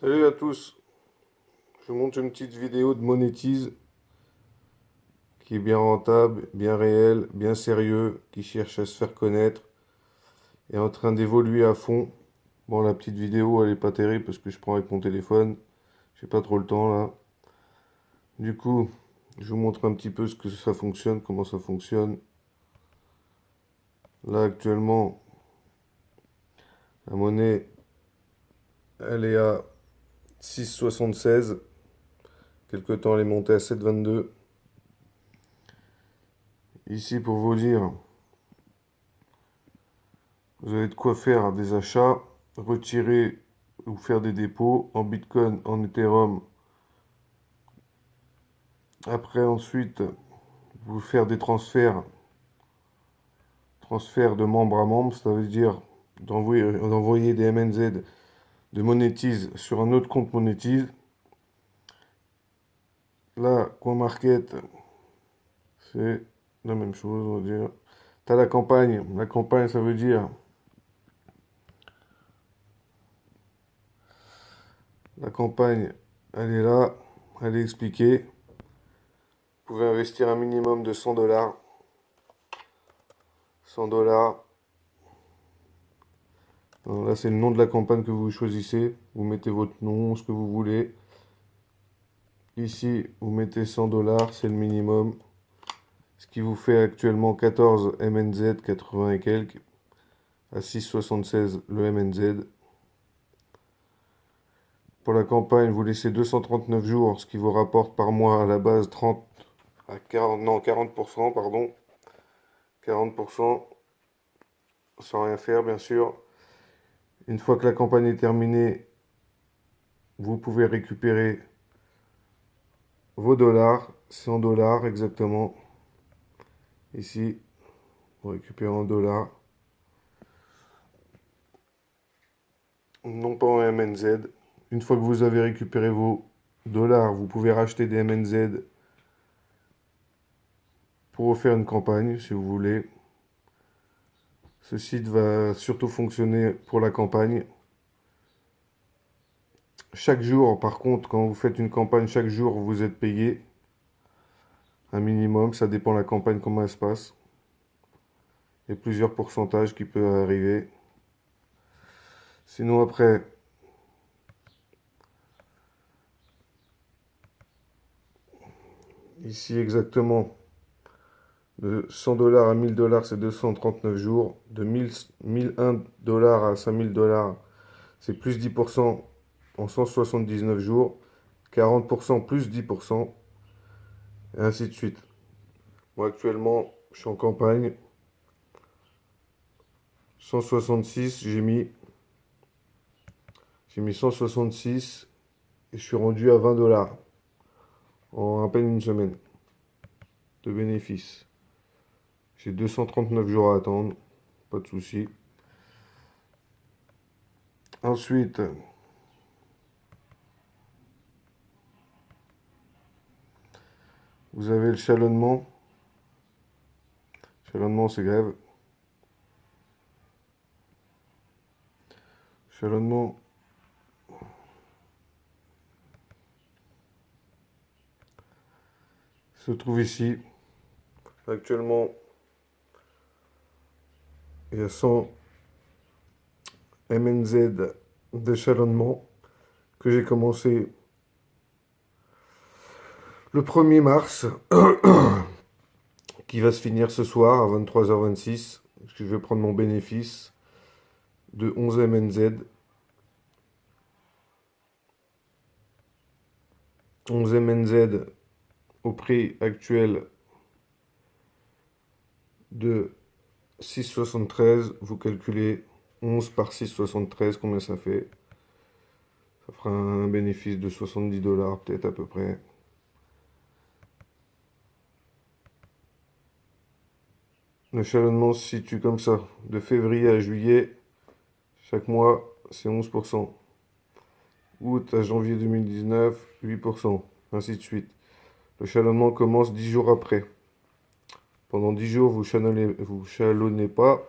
Salut à tous, je vous montre une petite vidéo de Monétise qui est bien rentable, bien réel, bien sérieux, qui cherche à se faire connaître et en train d'évoluer à fond. Bon, la petite vidéo elle est pas terrible parce que je prends avec mon téléphone, j'ai pas trop le temps là. Du coup, je vous montre un petit peu ce que ça fonctionne, comment ça fonctionne. Là actuellement, la monnaie elle est à 6,76. Quelque temps elle est montée à 7,22. Ici pour vous dire. Vous avez de quoi faire des achats, retirer ou faire des dépôts en Bitcoin, en Ethereum. Après, ensuite, vous faire des transferts de membre à membre, ça veut dire d'envoyer des MNZ de Monétise sur un autre compte Monétise. Là, CoinMarket, c'est la même chose, on va dire. T'as la campagne. La campagne, ça veut dire la campagne, elle est là, elle est expliquée. Vous pouvez investir un minimum de 100 dollars. 100 dollars. Là, c'est le nom de la campagne que vous choisissez. Vous mettez votre nom, ce que vous voulez. Ici, vous mettez 100 dollars, c'est le minimum. Ce qui vous fait actuellement 14 MNZ, 80 et quelques. À 6,76 le MNZ. Pour la campagne, vous laissez 239 jours, ce qui vous rapporte par mois à la base 30 à 40, non, 40%, pardon. 40%, sans rien faire, bien sûr. Une fois que la campagne est terminée, vous pouvez récupérer vos dollars, 100 dollars exactement. Ici, vous récupérez en dollars. Non pas en MNZ. Une fois que vous avez récupéré vos dollars, vous pouvez racheter des MNZ pour refaire une campagne si vous voulez. Ce site va surtout fonctionner pour la campagne. Chaque jour, par contre, quand vous faites une campagne, chaque jour, vous êtes payé. Un minimum, ça dépend de la campagne, comment elle se passe. Il y a plusieurs pourcentages qui peuvent arriver. Sinon, après, ici exactement, de 100 dollars à 1000 dollars, c'est 239 jours. De 1001 dollars à 5000 dollars, c'est plus 10% en 179 jours. 40% plus 10%, et ainsi de suite. Moi, actuellement, je suis en campagne. 166, j'ai mis 166 et je suis rendu à 20 dollars en à peine une semaine de bénéfices. J'ai 239 jours à attendre, pas de souci. Ensuite, vous avez le chalonnement. Chalonnement, c'est grève. Chalonnement, se trouve ici. Actuellement, il y a 100 MNZ d'échelonnement que j'ai commencé le 1er mars, qui va se finir ce soir à 23h26. Je vais prendre mon bénéfice de 11 MNZ. 11 MNZ au prix actuel de 6,73. Vous calculez 11 par 6,73, combien ça fait? Ça fera un bénéfice de 70 dollars peut-être à peu près. L'échelonnement se situe comme ça. De février à juillet, chaque mois, c'est 11%. Août à janvier 2019, 8%. Ainsi de suite. Le chalonnement commence 10 jours après. Pendant 10 jours, vous chalonnez pas.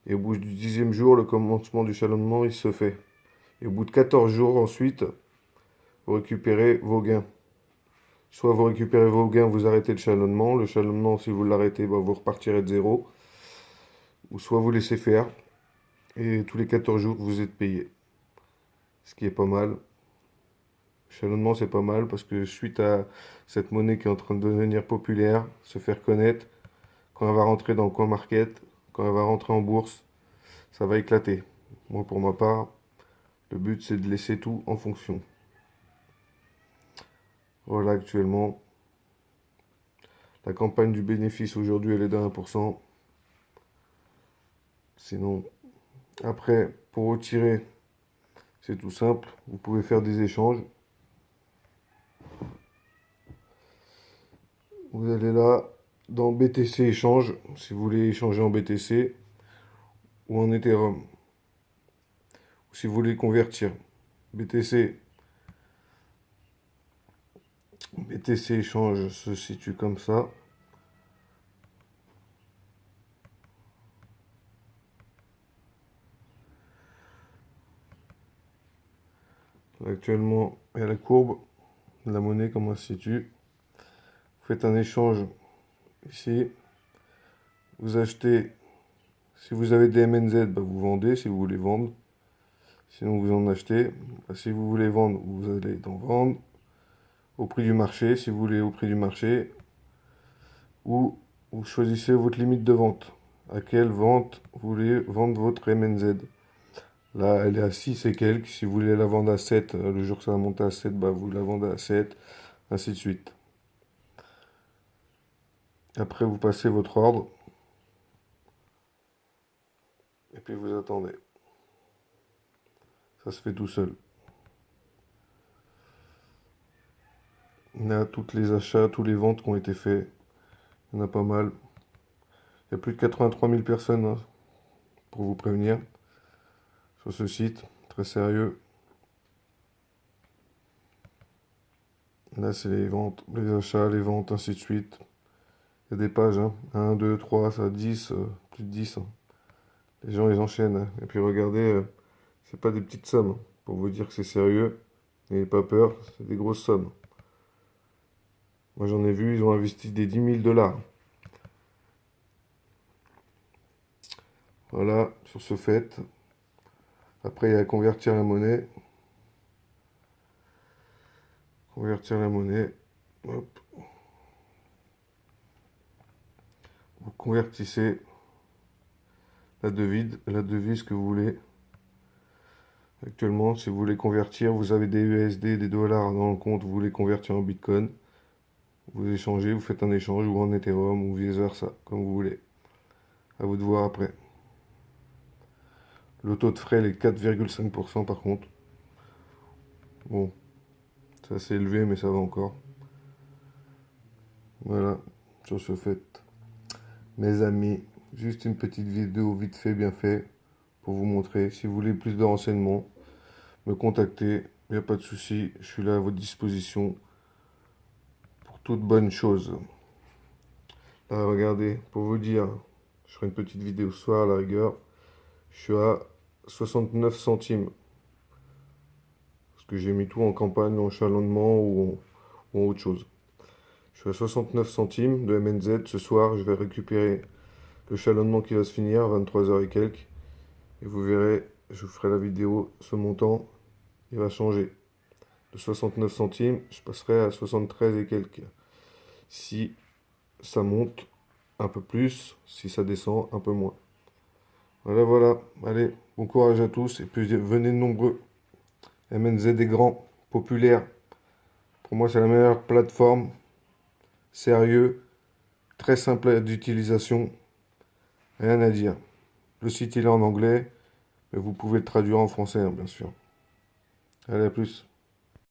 Et au bout du 10e jour, le commencement du chalonnement, il se fait. Et au bout de 14 jours, ensuite, vous récupérez vos gains. Soit vous récupérez vos gains, vous arrêtez le chalonnement. Le chalonnement, si vous l'arrêtez, bah, vous repartirez de zéro. Ou soit vous laissez faire. Et tous les 14 jours, vous êtes payé. Ce qui est pas mal. Le chalonnement, c'est pas mal parce que suite à cette monnaie qui est en train de devenir populaire, se faire connaître, quand elle va rentrer dans le coin market, quand elle va rentrer en bourse, ça va éclater. Moi, pour ma part, le but, c'est de laisser tout en fonction. Voilà, actuellement, la campagne du bénéfice aujourd'hui, elle est de 1%. Sinon, après, pour retirer, c'est tout simple. Vous pouvez faire des échanges. Vous allez là, dans BTC échange, si vous voulez échanger en BTC ou en Ethereum. Ou si vous voulez convertir. BTC, BTC échange se situe comme ça. Actuellement, il y a la courbe de la monnaie, comment elle se situe. Vous faites un échange ici. Vous achetez, si vous avez des MNZ, bah vous vendez si vous voulez vendre. Sinon, vous en achetez. Bah, si vous voulez vendre, vous allez en vendre au prix du marché, si vous voulez au prix du marché. Ou vous choisissez votre limite de vente. À quelle vente vous voulez vendre votre MNZ. Là, elle est à 6 et quelques. Si vous voulez la vendre à 7, le jour que ça va monter à 7, bah, vous la vendez à 7, ainsi de suite. Après, vous passez votre ordre. Et puis vous attendez. Ça se fait tout seul. Il y a tous les achats, tous les ventes qui ont été faits. Il y en a pas mal. Il y a plus de 83 000 personnes, hein, pour vous prévenir, sur ce site. Très sérieux. Là, c'est les ventes, les achats, les ventes, ainsi de suite. Il y a des pages, hein. 1, 2, 3, ça, 10, plus de 10, hein. Les gens, ils enchaînent, hein. Et puis regardez, c'est pas des petites sommes, hein. Pour vous dire que c'est sérieux, n'ayez pas peur, c'est des grosses sommes. Moi, j'en ai vu, ils ont investi des 10 000 $. Voilà, sur ce fait. Après, il y a convertir la monnaie. Convertir la monnaie. Hop. Vous convertissez la devise que vous voulez. Actuellement, si vous voulez convertir, vous avez des USD, des dollars dans le compte, vous voulez convertir en Bitcoin. Vous échangez, vous faites un échange ou en Ethereum ou vice versa, comme vous voulez. À vous de voir après. Le taux de frais est 4,5% par contre. Bon, c'est assez élevé, mais ça va encore. Voilà, sur ce fait. Mes amis, juste une petite vidéo vite fait, bien fait, pour vous montrer. Si vous voulez plus de renseignements, me contacter, il n'y a pas de souci, je suis là à votre disposition pour toute bonne chose. Là, regardez, pour vous dire, je ferai une petite vidéo ce soir à la rigueur, je suis à 69 centimes. Parce que j'ai mis tout en campagne, en chalonnement ou en autre chose. Je suis à 69 centimes de MNZ. Ce soir, je vais récupérer le chalonnement qui va se finir, 23 h et quelques. Et vous verrez, je vous ferai la vidéo, ce montant, il va changer. De 69 centimes, je passerai à 73 et quelques. Si ça monte un peu plus, si ça descend un peu moins. Voilà, voilà. Allez, bon courage à tous et puis venez nombreux. MNZ est grand, populaire. Pour moi, c'est la meilleure plateforme. Sérieux, très simple d'utilisation. Rien à dire. Le site il est en anglais, mais vous pouvez le traduire en français, hein, bien sûr. Allez, à plus.